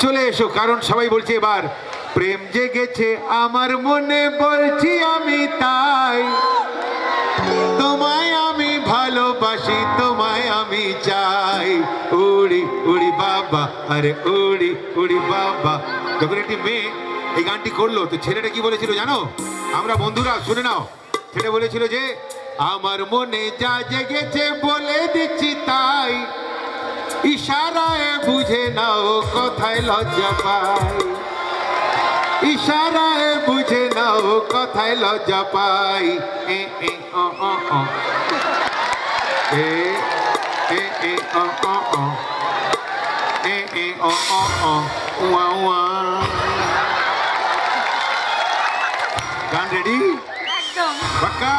চলে এসো, কারণ সবাই বলছে এবার প্রেম জেগেছে আমার মনে, বলছি আমি তাই। তোমায় আমি ভালোবাসি, তোমায় আমি চাই। উড়ি উড়ি বাবা, আরে উড়ি উড়ি বাবা। যখন একটি মেয়ে এই গানটি করলো তো ছেলেটা কি বলেছিল জানো? আমরা বন্ধুরা শুনে নাও। ছেলে বলেছিল যে আমার মনে যা জেগেছে বলে দিচ্ছি তাই, ইশারায় বুঝে নাও কথায় লজ্জা পাই। ইশারায় বুঝে নাও কথায় লজ্জা পাই। এ এ অ অ অ এ এ এ অ অ অ এ এ অ অ অ ওয়া ওয়া। গান রেডি? একদম। পাক্কা?